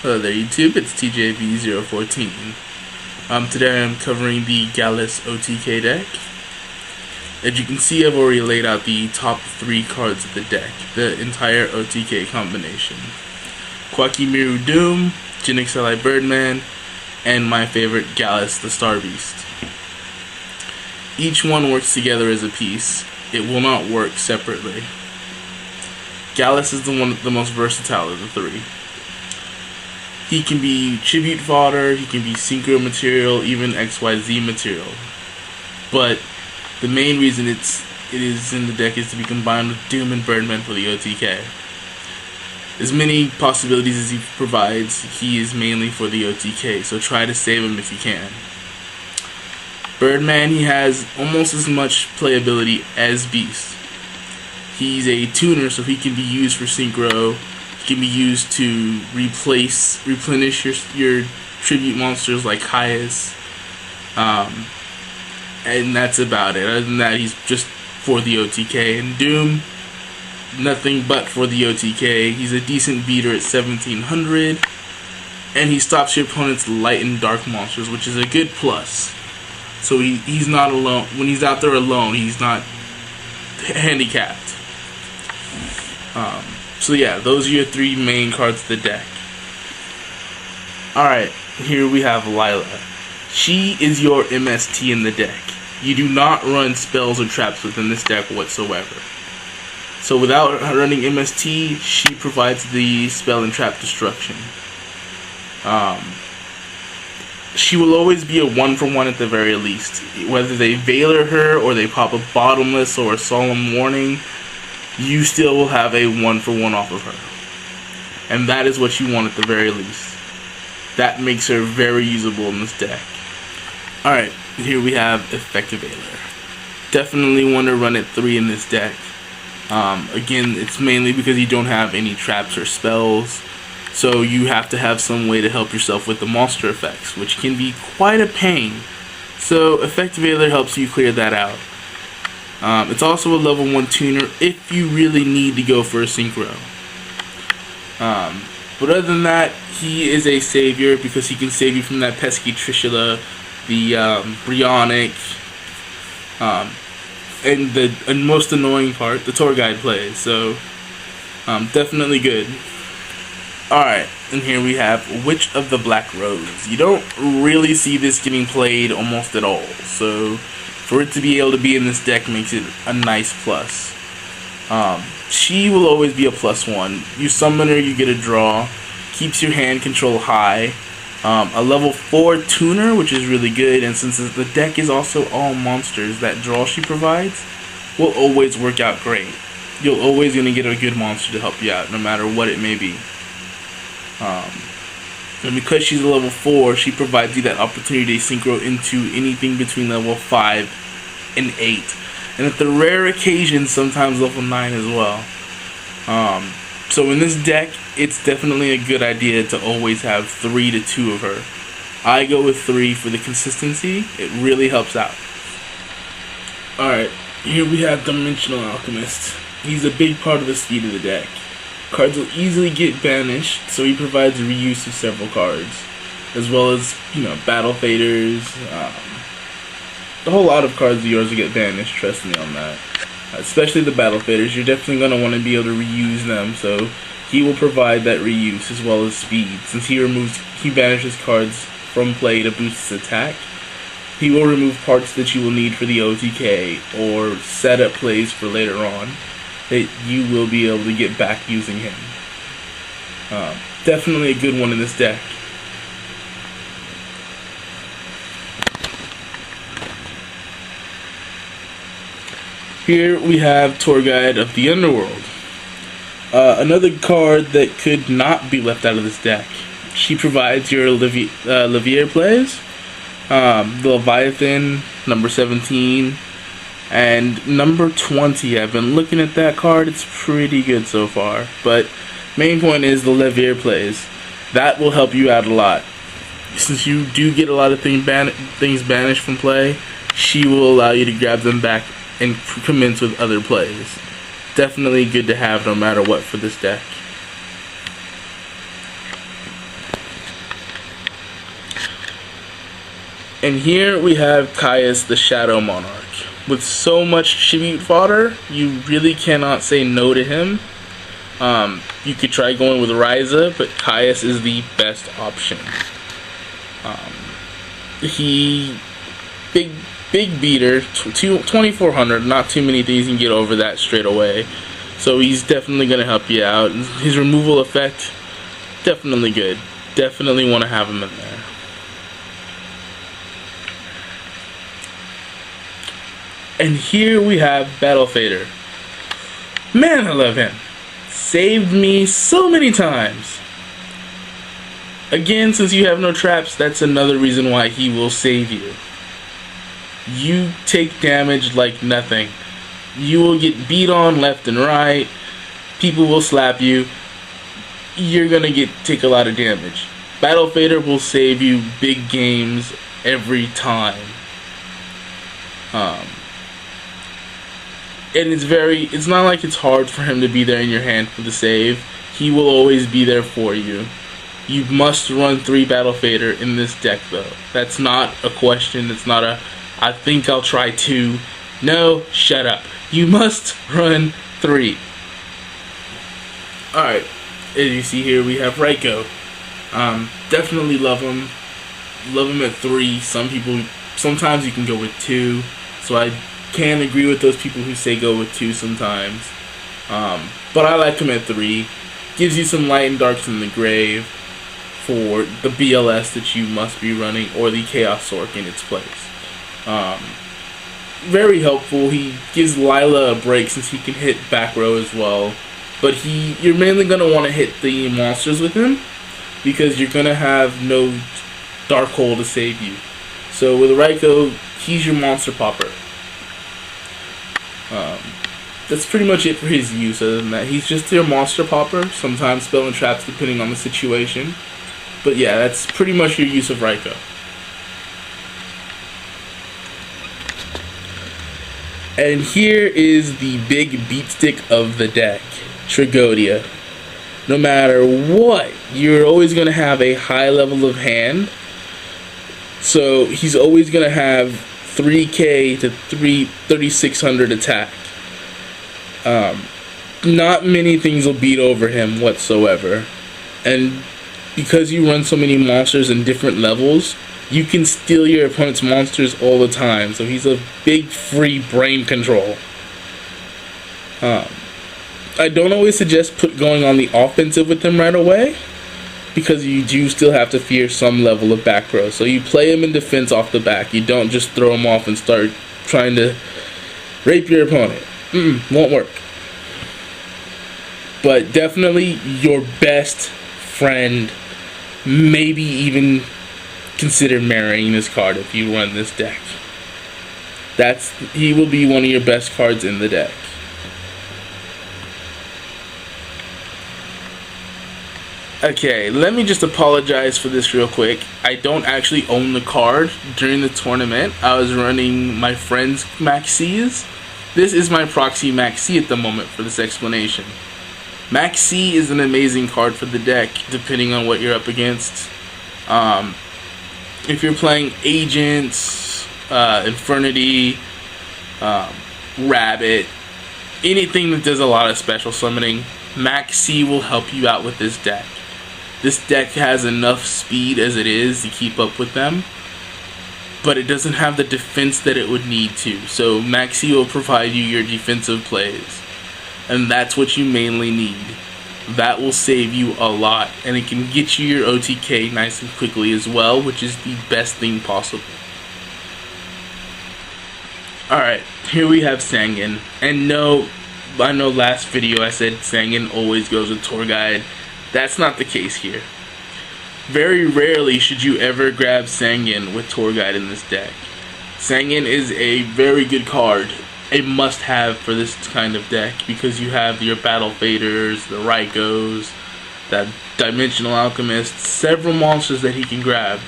Hello there YouTube, it's TJV014. Today I'm covering the Galis OTK deck. As you can see, I've already laid out the top 3 cards of the deck, the entire OTK combination. Quackimiru Doom, Jinx Ally Birdman, and my favorite Galis the Star Beast. Each one works together as a piece. It will not work separately. Galis is the most versatile of the 3. He can be tribute fodder, he can be synchro material, even XYZ material. But the main reason it is in the deck is to be combined with Doom and Birdman for the OTK. As many possibilities as he provides, he is mainly for the OTK, so try to save him if you can. Birdman, he has almost as much playability as Beast. He's a tuner, so he can be used for synchro. He can be used to replenish your tribute monsters like Galis. And that's about it. Other than that, he's just for the OTK. And Doom, nothing but for the OTK. He's a decent beater at 1700. And he stops your opponent's light and dark monsters, which is a good plus. So he's not alone. When he's out there alone, he's not handicapped. So yeah, those are your 3 main cards of the deck. Alright, here we have Lila. She is your MST in the deck. You do not run spells or traps within this deck whatsoever. So without running MST, she provides the spell and trap destruction. She will always be a 1-for-1 at the very least. Whether they Veiler her or they pop a Bottomless or a Solemn Warning, you still will have a 1-for-1 off of her. And that is what you want at the very least. That makes her very usable in this deck. Alright, here we have Effective Veiler. Definitely want to run at 3 in this deck. Again, it's mainly because you don't have any traps or spells. So you have to have some way to help yourself with the monster effects, which can be quite a pain. So Effective Veiler helps you clear that out. It's also a level 1 tuner if you really need to go for a synchro. But other than that, he is a savior because he can save you from that pesky Trishula, the Brionic, and the most annoying part, the tour guide plays. So definitely good. Alright, and here we have Witch of the Black Rose. You don't really see this getting played almost at all, so for it to be able to be in this deck makes it a nice plus. She will always be a +1. You summon her, you get a draw. Keeps your hand control high. A level 4 tuner, which is really good, and since the deck is also all monsters, that draw she provides will always work out great. You're always going to get a good monster to help you out, no matter what it may be. And because she's a level 4, she provides you that opportunity to synchro into anything between level 5 and 8. And at the rare occasion, sometimes level 9 as well. So in this deck, it's definitely a good idea to always have 3 to 2 of her. I go with 3 for the consistency. It really helps out. Alright, here we have Dimensional Alchemist. He's a big part of the speed of the deck. Cards will easily get banished, so he provides reuse of several cards, as well as, battle faders. A whole lot of cards of yours will get banished, trust me on that. Especially the battle faders, you're definitely going to want to be able to reuse them, so he will provide that reuse as well as speed. Since he banishes cards from play to boost his attack, he will remove parts that you will need for the OTK, or set up plays for later on that you will be able to get back using him. Definitely a good one in this deck. Here we have Tour Guide of the Underworld. Another card that could not be left out of this deck. She provides your Levier plays, the Leviathan, number 17, and number 20. I've been looking at that card. It's pretty good so far. But main point is the Levier plays. That will help you out a lot. Since you do get a lot of things banished from play, she will allow you to grab them back and commence with other plays. Definitely good to have no matter what for this deck. And here we have Caius the Shadow Monarch. With so much tribute fodder, you really cannot say no to him. You could try going with Ryza, but Caius is the best option. Big beater, 2400, not too many things can get over that straight away. So he's definitely going to help you out. His removal effect, definitely good. Definitely want to have him in there. And here we have Battle Fader. Man, I love him. Saved me so many times. Again, since you have no traps, that's another reason why he will save you. You take damage like nothing. You will get beat on left and right. People will slap you. You're gonna take a lot of damage. Battle Fader will save you big games every time. And it's not like it's hard for him to be there in your hand for the save. He will always be there for you. You must run 3 Battle Fader in this deck though. That's not a question. It's not a, I think I'll try 2. No, shut up. You must run 3. Alright, as you see here we have Raiko. Definitely love him. Love him at 3. Sometimes you can go with 2. So I can agree with those people who say go with 2 sometimes. But I like him at 3. Gives you some light and darks in the grave for the BLS that you must be running, or the Chaos Sork in its place. Very helpful. He gives Lila a break since he can hit back row as well. But you're mainly going to want to hit the monsters with him, because you're going to have no Dark Hole to save you. So with Raiko, he's your monster popper. That's pretty much it for his use. Other than that, he's just your monster popper, sometimes spell and traps depending on the situation. But yeah, that's pretty much your use of Raiko. And here is the big beat stick of the deck, Tragodia. No matter what, you're always going to have a high level of hand. So he's always going to have 3k to 3600 attack. Not many things will beat over him whatsoever. And because you run so many monsters in different levels, you can steal your opponent's monsters all the time. So he's a big free brain control. I don't always suggest going on the offensive with him right away, because you do still have to fear some level of back row. So you play him in defense off the back. You don't just throw him off and start trying to rape your opponent. Won't work. But definitely your best friend. Maybe even consider marrying this card if you run this deck. He will be one of your best cards in the deck. Okay, let me just apologize for this real quick. I don't actually own the card. During the tournament, I was running my friend's Maxi's. This is my proxy Maxi at the moment for this explanation. Maxi is an amazing card for the deck, depending on what you're up against. If you're playing Agents, Infernity, Rabbit, anything that does a lot of special summoning, Maxi will help you out with this deck. This deck has enough speed as it is to keep up with them, but it doesn't have the defense that it would need to. So Maxi will provide you your defensive plays, and that's what you mainly need. That will save you a lot, and it can get you your OTK nice and quickly as well, which is the best thing possible. Alright, here we have Sangan. And no, I know last video I said Sangan always goes with Tour Guide. That's not the case here. Very rarely should you ever grab Sangan with Tour Guide in this deck. Sangan is a very good card, a must-have for this kind of deck, because you have your Battle Faders, the Raikos, that Dimensional Alchemist, several monsters that he can grab.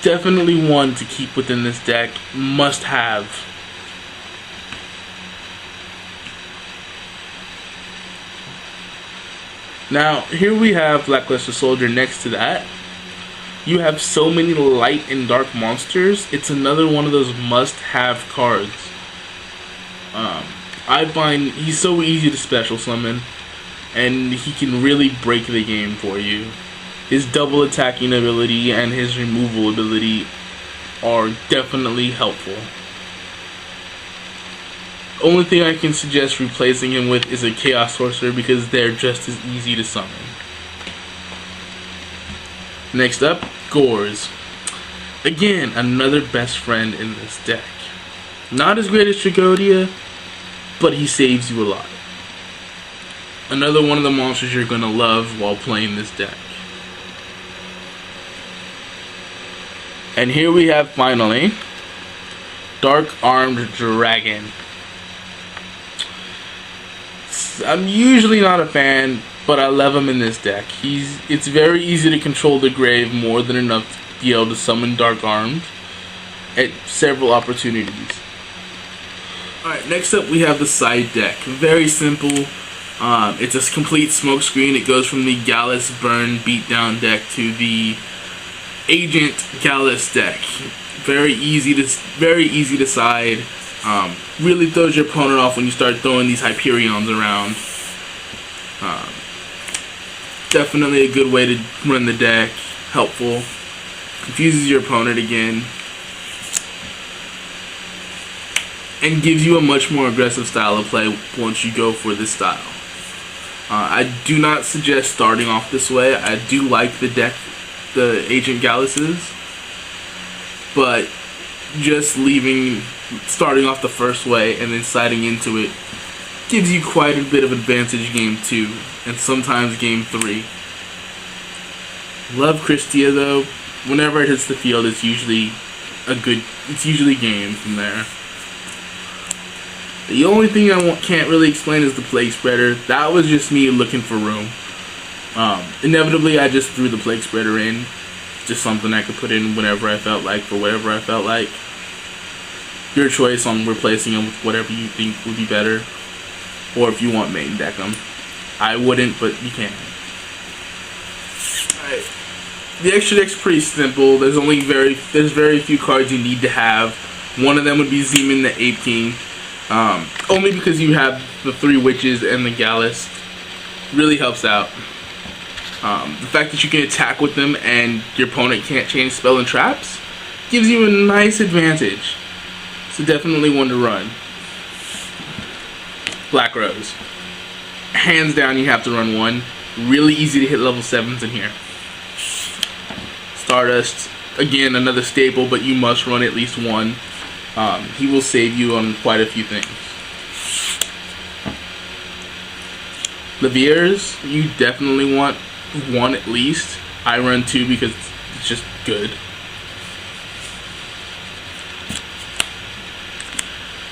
Definitely one to keep within this deck, must-have. Now, here we have Lackluster Soldier next to that. you have so many light and dark monsters. It's another one of those must-have cards. I find he's so easy to special summon, and he can really break the game for you. His double attacking ability and his removal ability are definitely helpful. Only thing I can suggest replacing him with is a Chaos Sorcerer, because they're just as easy to summon. Next up, Gores. Again, another best friend in this deck. Not as great as Tragodia, but he saves you a lot. Another one of the monsters you're gonna love while playing this deck. And here we have finally Dark Armed Dragon. I'm usually not a fan, but I love him in this deck. It's very easy to control the grave more than enough to be able to summon Dark Armed at several opportunities. Alright, next up we have the side deck. Very simple. It's a complete smokescreen. It goes from the Galis Burn Beatdown deck to the Agent Galis deck. Very easy to side. Really throws your opponent off when you start throwing these Hyperions around. Definitely a good way to run the deck. Helpful. Confuses your opponent again. And gives you a much more aggressive style of play once you go for this style. I do not suggest starting off this way. I do like the deck, the Agent Galises, but just starting off the first way and then siding into it gives you quite a bit of advantage game 2 and sometimes game 3. Love Christia though. Whenever it hits the field, it's usually game from there. The only thing I can't really explain is the Plague Spreader. That was just me looking for room. Inevitably, I just threw the Plague Spreader in. Just something I could put in whenever I felt like, for whatever I felt like. Your choice on replacing them with whatever you think would be better. Or if you want main deck them. I wouldn't, but you can. Alright. The extra deck's pretty simple. There's very few cards you need to have. One of them would be Zeman the Ape King. Only because you have the 3 Witches and the Galis. Really helps out. The fact that you can attack with them and your opponent can't change spell and traps gives you a nice advantage. So definitely one to run. Black Rose. Hands down you have to run one. Really easy to hit level 7s in here. Stardust. Again, another staple, but you must run at least one. He will save you on quite a few things. Leviers, you definitely want one at least. I run 2 because it's just good.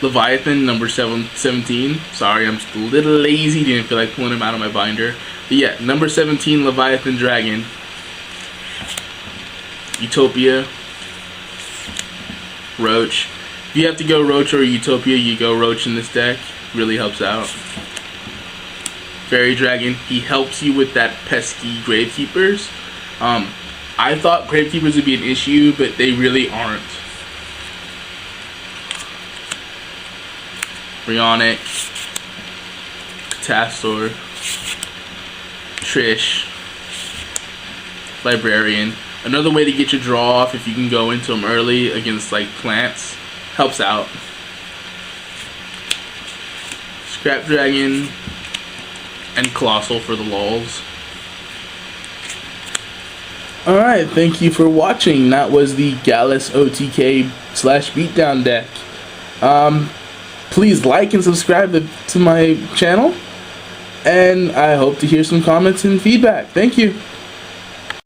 Leviathan, number 17. Sorry, I'm just a little lazy. Didn't feel like pulling him out of my binder. But yeah, number 17, Leviathan Dragon. Utopia. Roach. If you have to go Roach or Utopia, you go Roach in this deck. Really helps out. Fairy Dragon. He helps you with that pesky Gravekeepers. I thought Gravekeepers would be an issue, but they really aren't. Brionic. Catastor. Trish. Librarian. Another way to get your draw off if you can go into them early against like plants. Helps out. Scrap Dragon and Colossal for the lulz. Alright, thank you for watching. That was the Galis OTK / Beatdown deck. Please like and subscribe to my channel. And I hope to hear some comments and feedback. Thank you.